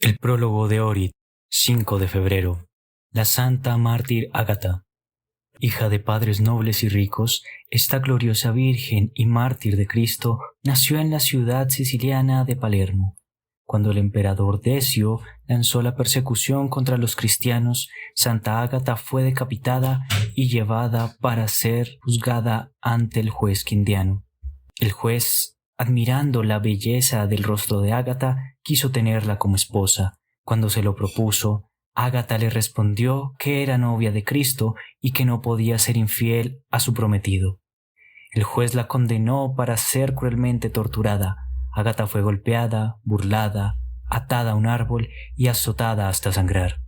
El prólogo de Orid, 5 de febrero. La santa mártir Ágata. Hija de padres nobles y ricos, esta gloriosa virgen y mártir de Cristo nació en la ciudad siciliana de Palermo. Cuando el emperador Decio lanzó la persecución contra los cristianos, Santa Ágata fue decapitada y llevada para ser juzgada ante el juez quindiano. El juez, admirando la belleza del rostro de Ágata, quiso tenerla como esposa. Cuando se lo propuso, Ágata le respondió que era novia de Cristo y que no podía ser infiel a su prometido. El juez la condenó para ser cruelmente torturada. Ágata fue golpeada, burlada, atada a un árbol y azotada hasta sangrar.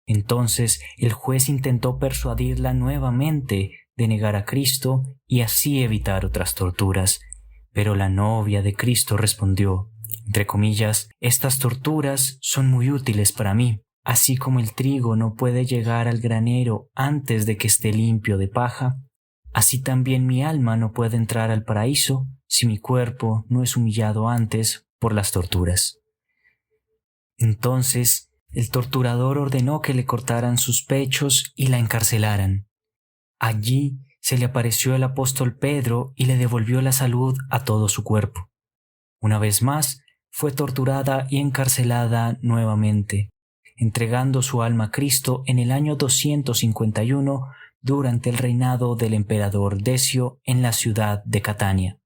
Entonces el juez intentó persuadirla nuevamente de negar a Cristo y así evitar otras torturas. Pero la novia de Cristo respondió, entre comillas, «Estas torturas son muy útiles para mí. Así como el trigo no puede llegar al granero antes de que esté limpio de paja, así también mi alma no puede entrar al paraíso si mi cuerpo no es humillado antes por las torturas». Entonces el torturador ordenó que le cortaran sus pechos y la encarcelaran. Allí se le apareció el apóstol Pedro y le devolvió la salud a todo su cuerpo. Una vez más, fue torturada y encarcelada nuevamente, entregando su alma a Cristo en el año 251 durante el reinado del emperador Decio en la ciudad de Catania.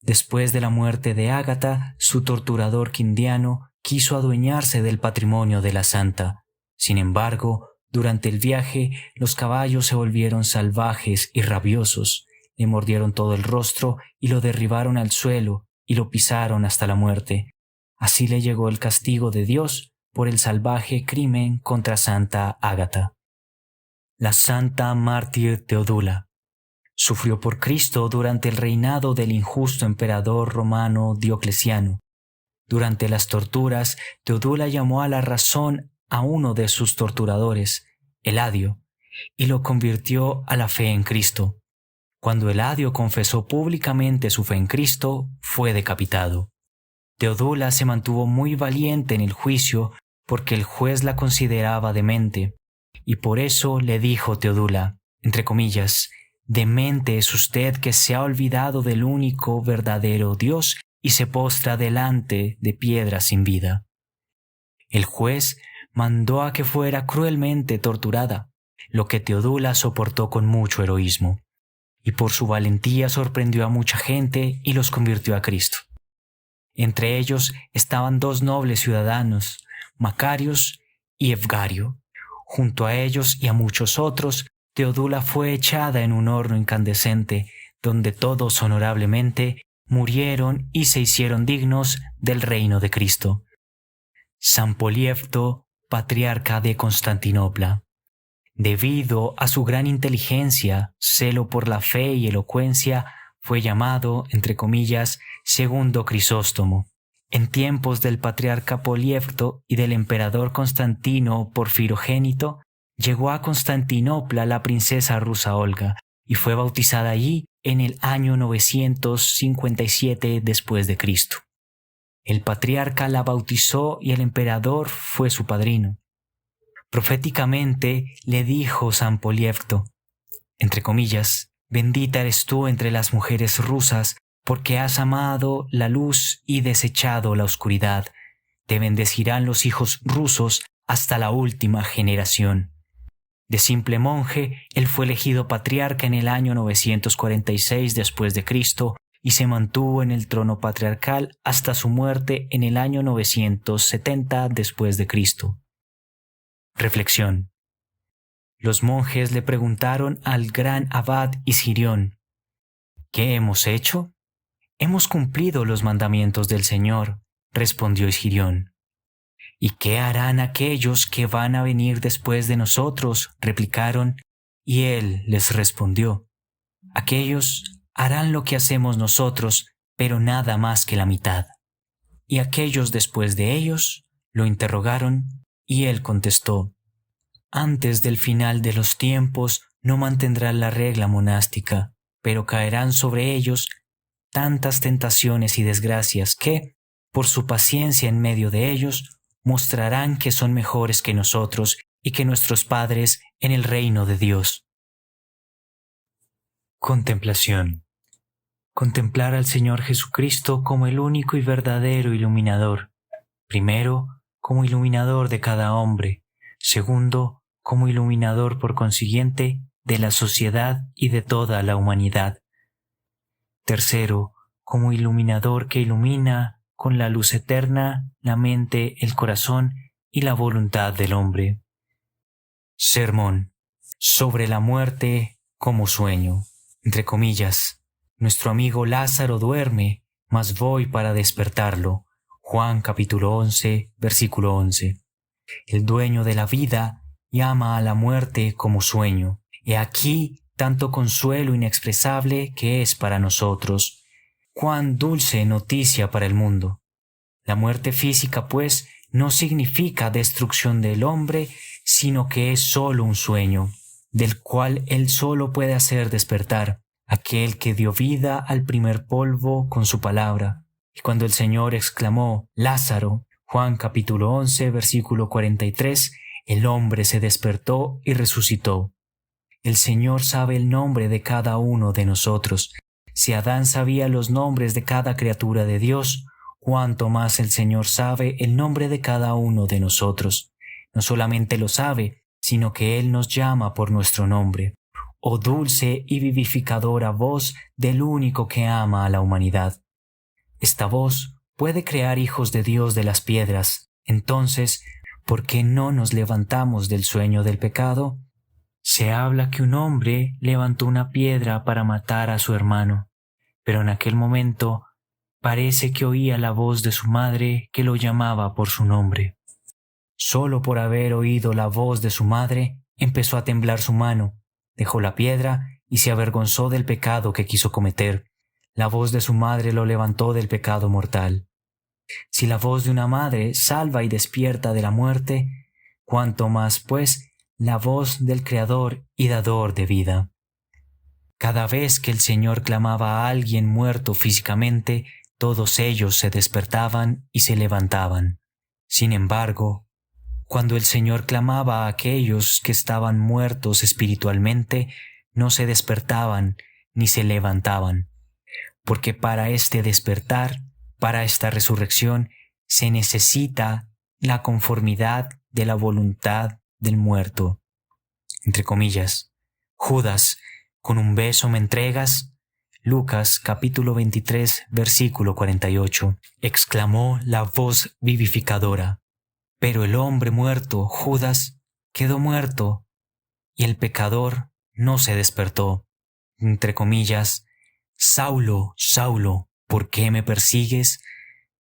Después de la muerte de Ágata, su torturador quindiano quiso adueñarse del patrimonio de la santa. Sin embargo, durante el viaje, los caballos se volvieron salvajes y rabiosos, le mordieron todo el rostro y lo derribaron al suelo y lo pisaron hasta la muerte. Así le llegó el castigo de Dios por el salvaje crimen contra Santa Ágata. La santa mártir Teodula sufrió por Cristo durante el reinado del injusto emperador romano Diocleciano. Durante las torturas, Teodula llamó a la razón a uno de sus torturadores, Eladio, y lo convirtió a la fe en Cristo. Cuando Eladio confesó públicamente su fe en Cristo, fue decapitado. Teodula se mantuvo muy valiente en el juicio porque el juez la consideraba demente, y por eso le dijo Teodula, entre comillas, «Demente es usted que se ha olvidado del único verdadero Dios y se postra delante de piedras sin vida». El juez mandó a que fuera cruelmente torturada, lo que Teodula soportó con mucho heroísmo, y por su valentía sorprendió a mucha gente y los convirtió a Cristo. Entre ellos estaban dos nobles ciudadanos, Macarios y Evgario. Junto a ellos y a muchos otros, Teodula fue echada en un horno incandescente, donde todos honorablemente murieron y se hicieron dignos del reino de Cristo. San Poliefto, patriarca de Constantinopla. Debido a su gran inteligencia, celo por la fe y elocuencia, fue llamado, entre comillas, Segundo Crisóstomo. En tiempos del patriarca Poliefto y del emperador Constantino Porfirogénito, llegó a Constantinopla la princesa rusa Olga y fue bautizada allí en el año 957 después de Cristo. El patriarca la bautizó y el emperador fue su padrino. Proféticamente le dijo San Poliefto, entre comillas, «Bendita eres tú entre las mujeres rusas, porque has amado la luz y desechado la oscuridad. Te bendecirán los hijos rusos hasta la última generación». De simple monje, él fue elegido patriarca en el año 946 después de Cristo y se mantuvo en el trono patriarcal hasta su muerte en el año 970 después de Cristo. Reflexión. Los monjes le preguntaron al gran abad Isirión, «¿Qué hemos hecho?» «Hemos cumplido los mandamientos del Señor», respondió Isirión. «¿Y qué harán aquellos que van a venir después de nosotros?», replicaron, y él les respondió, «Aquellos harán lo que hacemos nosotros, pero nada más que la mitad». «¿Y aquellos después de ellos?», lo interrogaron, y él contestó, «Antes del final de los tiempos no mantendrán la regla monástica, pero caerán sobre ellos tantas tentaciones y desgracias que, por su paciencia en medio de ellos, mostrarán que son mejores que nosotros y que nuestros padres en el reino de Dios. Contemplación. Contemplar al Señor Jesucristo como el único y verdadero iluminador. Primero, como iluminador de cada hombre. Segundo, como iluminador por consiguiente de la sociedad y de toda la humanidad. Tercero, como iluminador que ilumina con la luz eterna la mente, el corazón y la voluntad del hombre. Sermón sobre la muerte como sueño. Entre comillas, nuestro amigo Lázaro duerme, mas voy para despertarlo. Juan capítulo 11, versículo 11. El dueño de la vida llama a la muerte como sueño. He aquí tanto consuelo inexpresable que es para nosotros. Cuán dulce noticia para el mundo. La muerte física, pues, no significa destrucción del hombre, sino que es solo un sueño, del cual él solo puede hacer despertar, aquel que dio vida al primer polvo con su palabra. Y cuando el Señor exclamó, Lázaro, Juan capítulo 11, versículo 43, el hombre se despertó y resucitó. El Señor sabe el nombre de cada uno de nosotros. Si Adán sabía los nombres de cada criatura de Dios, cuánto más el Señor sabe el nombre de cada uno de nosotros. No solamente lo sabe, sino que Él nos llama por nuestro nombre. Oh dulce y vivificadora voz del único que ama a la humanidad. Esta voz puede crear hijos de Dios de las piedras. Entonces, ¿por qué no nos levantamos del sueño del pecado? Se habla que un hombre levantó una piedra para matar a su hermano, pero en aquel momento parece que oía la voz de su madre que lo llamaba por su nombre. Solo por haber oído la voz de su madre, empezó a temblar su mano, dejó la piedra y se avergonzó del pecado que quiso cometer. La voz de su madre lo levantó del pecado mortal. Si la voz de una madre salva y despierta de la muerte, cuánto más, pues, la voz del Creador y Dador de vida. Cada vez que el Señor clamaba a alguien muerto físicamente, todos ellos se despertaban y se levantaban. Sin embargo, cuando el Señor clamaba a aquellos que estaban muertos espiritualmente, no se despertaban ni se levantaban, porque para este despertar, para esta resurrección, se necesita la conformidad de la voluntad del muerto. Entre comillas, Judas, ¿con un beso me entregas? Lucas capítulo 23, versículo 48. Exclamó la voz vivificadora. Pero el hombre muerto, Judas, quedó muerto, y el pecador no se despertó. Entre comillas, Saulo, Saulo, ¿por qué me persigues?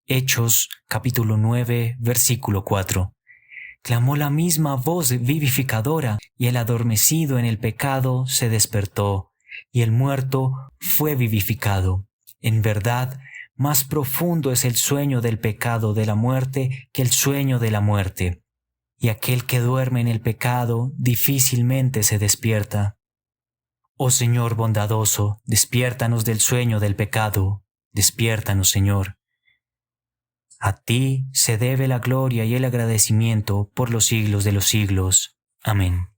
Hechos capítulo 9, versículo 4. Clamó la misma voz vivificadora, y el adormecido en el pecado se despertó, y el muerto fue vivificado. En verdad, más profundo es el sueño del pecado de la muerte que el sueño de la muerte. Y aquel que duerme en el pecado difícilmente se despierta. Oh Señor bondadoso, despiértanos del sueño del pecado. Despiértanos, Señor. A ti se debe la gloria y el agradecimiento por los siglos de los siglos. Amén.